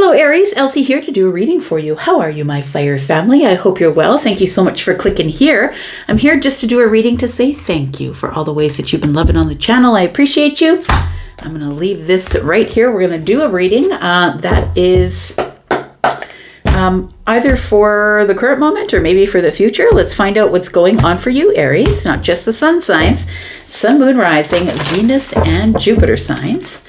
Hello Aries, Elsie here to do a reading for you. How are you, my fire family? I hope you're well. Thank you so much for clicking here. I'm here just to do a reading to say thank you for all the ways that you've been loving on the channel. I appreciate you. I'm going to leave this right here. We're going to do a reading that is either for the current moment or maybe for the future. Let's find out what's going on for you, Aries, not just the sun signs, sun, moon, rising, Venus, and Jupiter signs.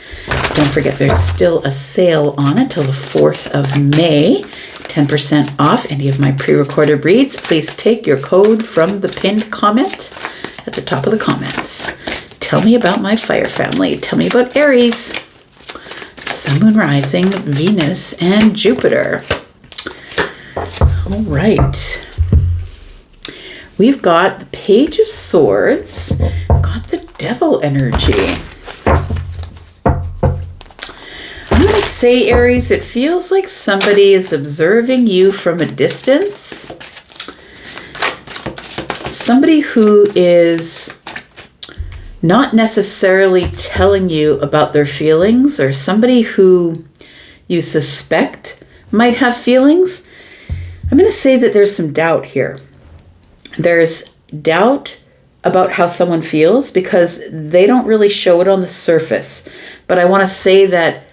Don't forget there's still a sale on until the 4th of May. 10% off any of my pre-recorded reads. Please take your code from the pinned comment at the top of the comments. Tell me about my fire family. Tell me about Aries, sun, moon, rising, Venus, and Jupiter. All right. We've got the Page of Swords, got the Devil energy. I'm going to say, Aries, it feels like somebody is observing you from a distance. Somebody who is not necessarily telling you about their feelings, or somebody who you suspect might have feelings. I'm going to say that there's some doubt here. There's doubt about how someone feels because they don't really show it on the surface. But I want to say that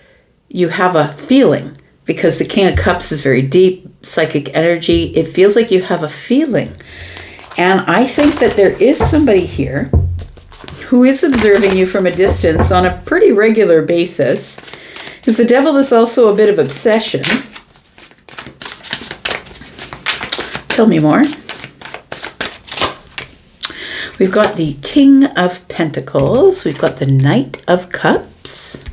you have a feeling because the King of Cups is very deep, psychic energy. It feels like you have a feeling. And I think that there is somebody here who is observing you from a distance on a pretty regular basis. Because the Devil is also a bit of obsession. Tell me more. We've got the King of Pentacles. We've got the Knight of Cups.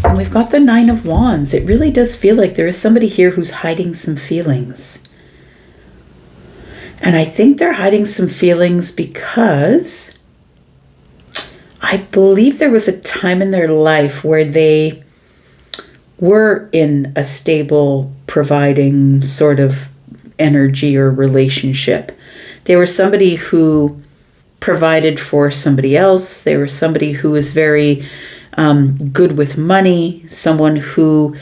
And we've got the Nine of Wands. It really does feel like there is somebody here who's hiding some feelings. And I think they're hiding some feelings because I believe there was a time in their life where they were in a stable, providing sort of energy or relationship. They were somebody who provided for somebody else. They were somebody who was very good with money, someone who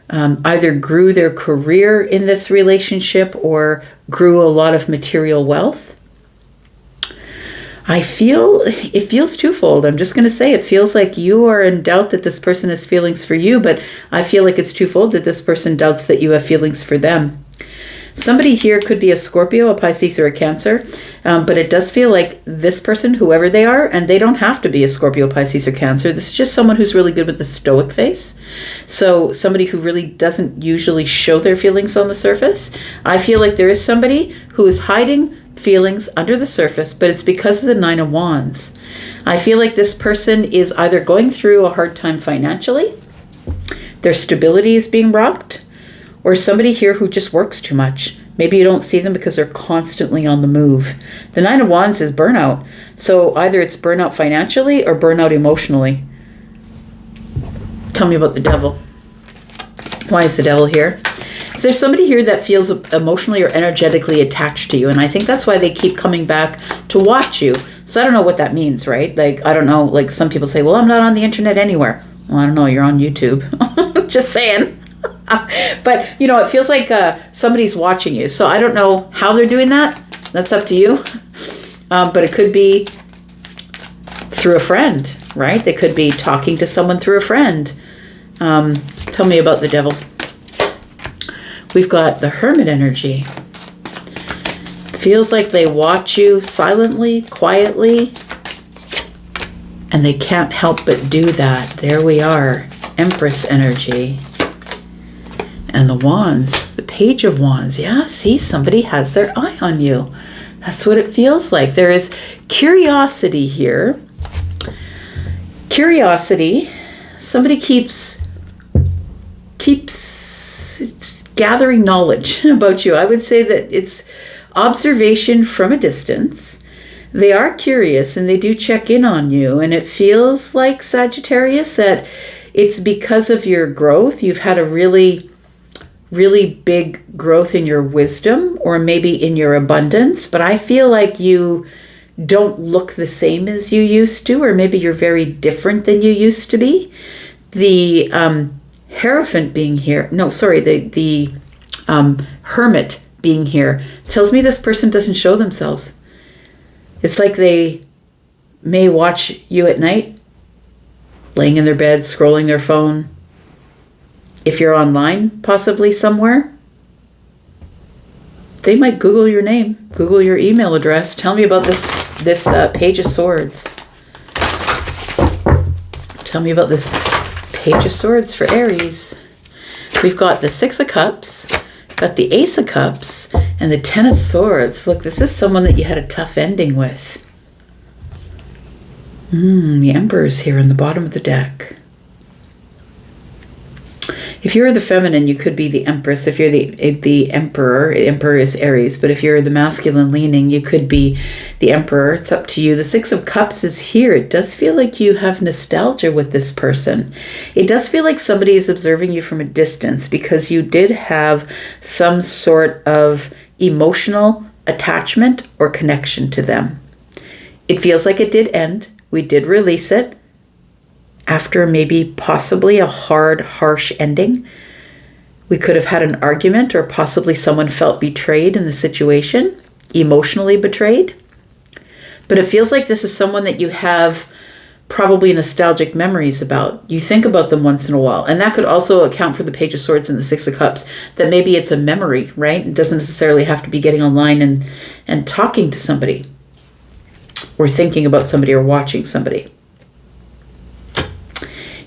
either grew their career in this relationship or grew a lot of material wealth. It feels twofold. I'm just going to say it feels like you are in doubt that this person has feelings for you, but I feel like it's twofold that this person doubts that you have feelings for them. Somebody here could be a Scorpio, a Pisces, or a Cancer, but it does feel like this person, whoever they are, and they don't have to be a Scorpio, Pisces, or Cancer. This is just someone who's really good with the stoic face. So somebody who really doesn't usually show their feelings on the surface. I feel like there is somebody who is hiding feelings under the surface, but it's because of the Nine of Wands. I feel like this person is either going through a hard time financially, their stability is being rocked, or somebody here who just works too much. Maybe you don't see them because they're constantly on the move. The Nine of Wands is burnout. So either it's burnout financially or burnout emotionally. Tell me about the Devil. Why is the Devil here? There's somebody here that feels emotionally or energetically attached to you. And I think that's why they keep coming back to watch you. So I don't know what that means, right? Like, I don't know. Like some people say, well, I'm not on the internet anywhere. Well, I don't know. You're on YouTube. Just saying. But, you know, it feels like somebody's watching you. So I don't know how they're doing that. That's up to you. But it could be through a friend, right? They could be talking to someone through a friend. Tell me about the Devil. We've got the Hermit energy. Feels like they watch you silently, quietly, and they can't help but do that. There we are. Empress energy. And the Wands, the Page of Wands. Yeah, see, somebody has their eye on you. That's what it feels like. There is curiosity here. Curiosity. Somebody keeps gathering knowledge about you. I would say that it's observation from a distance. They are curious and they do check in on you. And it feels like, Sagittarius, that it's because of your growth. You've had a really big growth in your wisdom or maybe in your abundance. But I feel like you don't look the same as you used to, or maybe you're very different than you used to be. The Hierophant being here, no, sorry, the Hermit being here tells me this person doesn't show themselves. It's like they may watch you at night, laying in their bed, scrolling their phone. If you're online, possibly somewhere, they might Google your name, Google your email address. Tell me about this Page of Swords. Tell me about this Page of Swords for Aries. We've got the Six of Cups, got the Ace of Cups, and the Ten of Swords. Look, this is someone that you had a tough ending with. The Emperor's here in the bottom of the deck. If you're the feminine, you could be the Empress. If you're the Emperor is Aries. But if you're the masculine leaning, you could be the Emperor. It's up to you. The Six of Cups is here. It does feel like you have nostalgia with this person. It does feel like somebody is observing you from a distance because you did have some sort of emotional attachment or connection to them. It feels like it did end. We did release it. After maybe possibly a hard, harsh ending. We could have had an argument, or possibly someone felt betrayed in the situation, emotionally betrayed. But it feels like this is someone that you have probably nostalgic memories about. You think about them once in a while. And that could also account for the Page of Swords and the Six of Cups, that maybe it's a memory, right? It doesn't necessarily have to be getting online and talking to somebody, or thinking about somebody, or watching somebody.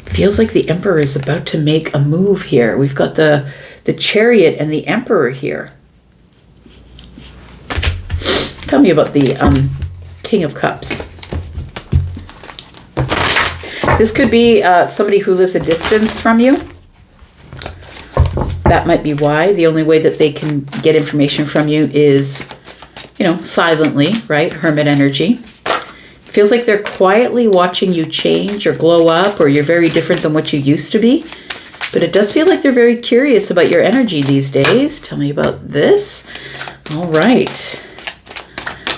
Feels like the Emperor is about to make a move here. We've got the Chariot and the Emperor here. Tell me about the King of Cups. This could be somebody who lives a distance from you. That might be why. The only way that they can get information from you is, silently, right? Hermit energy. Feels like they're quietly watching you change or glow up, or you're very different than what you used to be. But it does feel like they're very curious about your energy these days. Tell me about this. All right.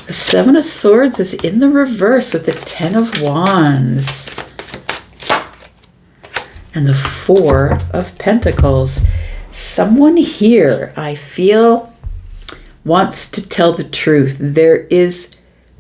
The Seven of Swords is in the reverse with the Ten of Wands. And the Four of Pentacles. Someone here, I feel, wants to tell the truth. There is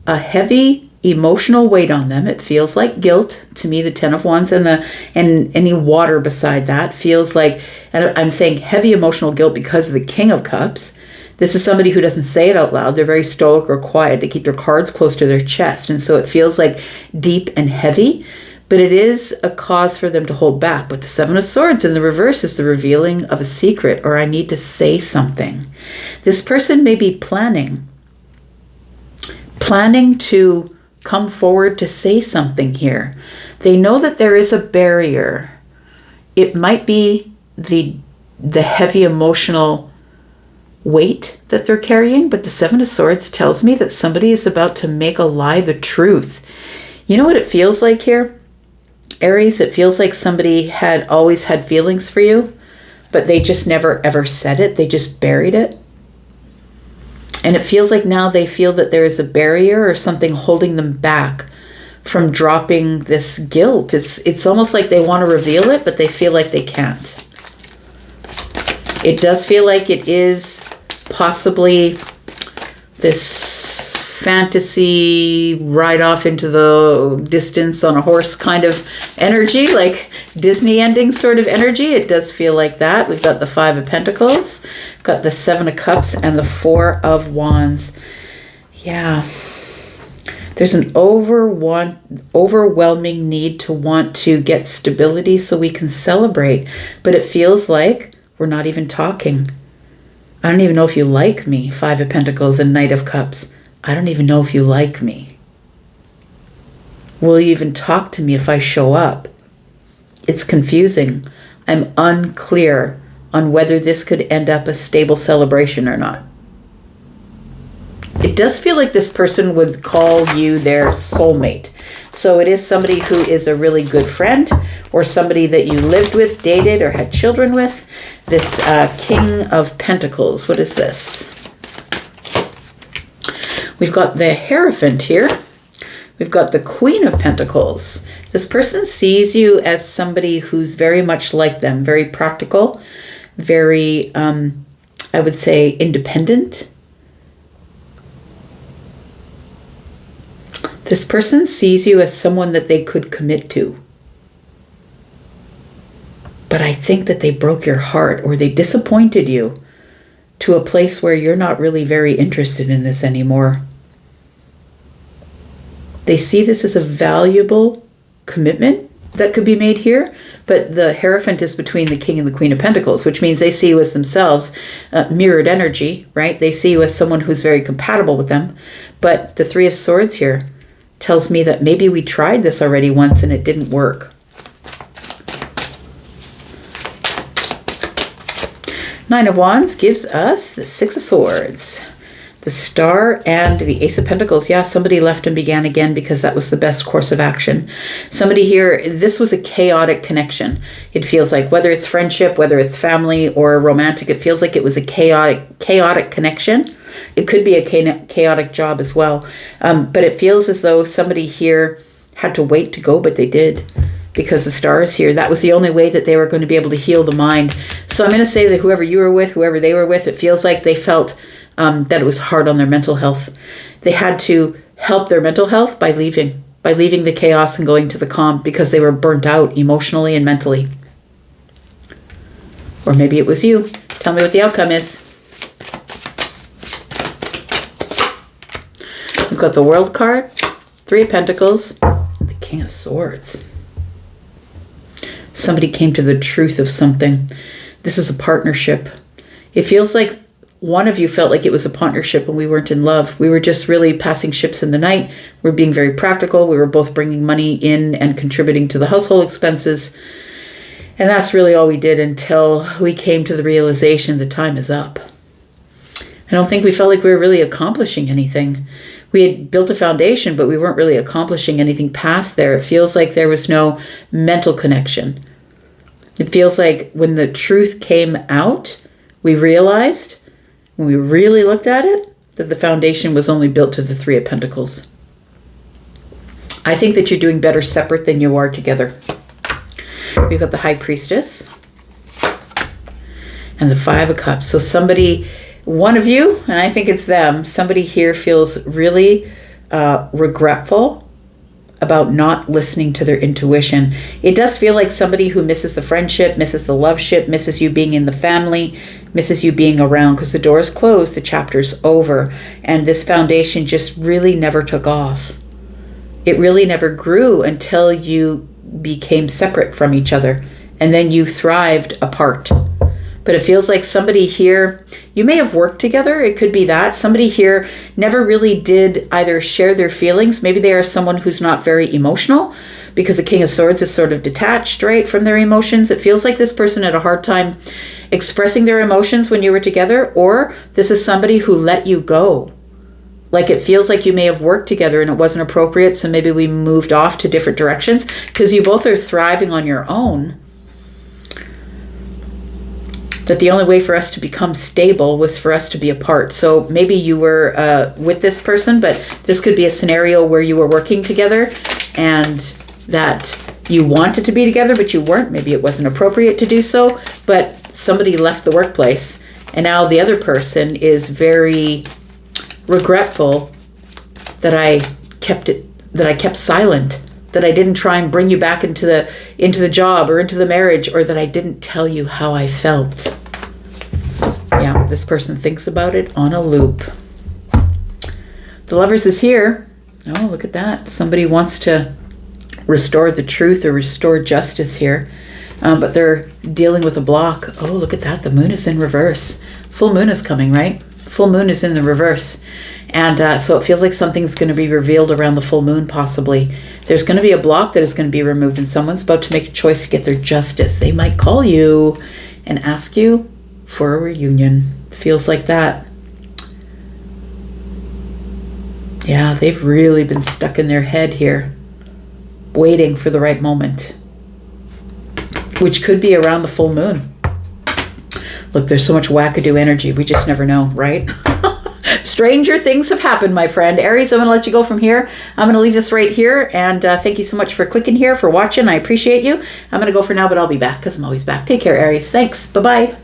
a heavy emotional weight on them. It feels like guilt to me. The Ten of Wands and any water beside that feels like, and I'm saying heavy emotional guilt because of the King of Cups. This is somebody who doesn't say it out loud. They're very stoic or quiet. They keep their cards close to their chest, and so it feels like deep and heavy. But it is a cause for them to hold back. But the Seven of Swords in the reverse is the revealing of a secret, or I need to say something. This person may be planning to come forward to say something here. They know that there is a barrier. It might be the heavy emotional weight that they're carrying, but the Seven of Swords tells me that somebody is about to make a lie the truth. You know what it feels like here, Aries? It feels like somebody had always had feelings for you, but they just never ever said it. They just buried it. And it feels like now they feel that there is a barrier or something holding them back from dropping this guilt. It's almost like they want to reveal it, but they feel like they can't. It does feel like it is possibly this fantasy ride off into the distance on a horse kind of energy, like Disney ending sort of energy. It does feel like that. We've got the Five of Pentacles, got the Seven of Cups, and the Four of Wands. Yeah. There's an overwhelming need to want to get stability so we can celebrate. But it feels like we're not even talking. I don't even know if you like me. Five of Pentacles and Knight of Cups. I don't even know if you like me. Will you even talk to me if I show up? It's confusing. I'm unclear on whether this could end up a stable celebration or not. It does feel like this person would call you their soulmate. So it is somebody who is a really good friend, or somebody that you lived with, dated, or had children with. This King of Pentacles. What is this? We've got the Hierophant here. We've got the Queen of Pentacles. This person sees you as somebody who's very much like them, very practical, very, I would say, independent. This person sees you as someone that they could commit to. But I think that they broke your heart, or they disappointed you to a place where you're not really very interested in this anymore. They see this as a valuable commitment that could be made here, but the Hierophant is between the King and the Queen of Pentacles, which means they see you as themselves, mirrored energy, right? They see you as someone who's very compatible with them. But the Three of Swords here tells me that maybe we tried this already once and it didn't work. Nine of Wands gives us the Six of Swords, the Star, and the Ace of Pentacles. Yeah, somebody left and began again because that was the best course of action. Somebody here, this was a chaotic connection. It feels like, whether it's friendship, whether it's family or romantic, it feels like it was a chaotic connection. It could be a chaotic job as well. But it feels as though somebody here had to wait to go, but they did. Because the Star is here. That was the only way that they were going to be able to heal the mind. So I'm going to say that whoever you were with, whoever they were with, it feels like they felt that it was hard on their mental health. They had to help their mental health by leaving the chaos and going to the calm because they were burnt out emotionally and mentally. Or maybe it was you. Tell me what the outcome is. We've got the World card, Three of Pentacles, and the King of Swords. Somebody came to the truth of something. This is a partnership. It feels like one of you felt like it was a partnership and we weren't in love. We were just really passing ships in the night. We're being very practical. We were both bringing money in and contributing to the household expenses. And that's really all we did until we came to the realization the time is up. I don't think we felt like we were really accomplishing anything. We had built a foundation, but we weren't really accomplishing anything past there. It feels like there was no mental connection. It feels like when the truth came out, we realized, when we really looked at it, that the foundation was only built to the Three of Pentacles. I think that you're doing better separate than you are together. We've got the High Priestess and the Five of Cups. So somebody, one of you, and I think it's them, somebody here feels really regretful about not listening to their intuition. It does feel like somebody who misses the friendship, misses the love ship, misses you being in the family, misses you being around, because the door is closed, the chapter's over, and this foundation just really never took off. It really never grew until you became separate from each other, and then you thrived apart. But it feels like somebody here, you may have worked together. It could be that. Somebody here never really did either share their feelings. Maybe they are someone who's not very emotional because the King of Swords is sort of detached, right, from their emotions. It feels like this person had a hard time expressing their emotions when you were together, or this is somebody who let you go. Like it feels like you may have worked together and it wasn't appropriate, so maybe we moved off to different directions because you both are thriving on your own. That the only way for us to become stable was for us to be apart. So maybe you were with this person, but this could be a scenario where you were working together and that you wanted to be together, but you weren't. Maybe it wasn't appropriate to do so, but somebody left the workplace and now the other person is very regretful that I kept silent, that I didn't try and bring you back into the job or into the marriage, or that I didn't tell you how I felt. Yeah, this person thinks about it on a loop. The Lovers is here. Oh, look at that. Somebody wants to restore the truth or restore justice here, but they're dealing with a block. Oh, look at that. The Moon is in reverse. Full moon is coming, right? Full moon is in the reverse. And so it feels like something's going to be revealed around the full moon, possibly. There's going to be a block that is going to be removed, and someone's about to make a choice to get their justice. They might call you and ask you for a reunion. Feels like that. Yeah, they've really been stuck in their head here, waiting for the right moment, which could be around the full moon. Look, there's so much wackadoo energy. We just never know, right? Stranger things have happened, my friend. Aries, I'm going to let you go from here. I'm going to leave this right here. And thank you so much for clicking here, for watching. I appreciate you. I'm going to go for now, but I'll be back because I'm always back. Take care, Aries. Thanks. Bye-bye.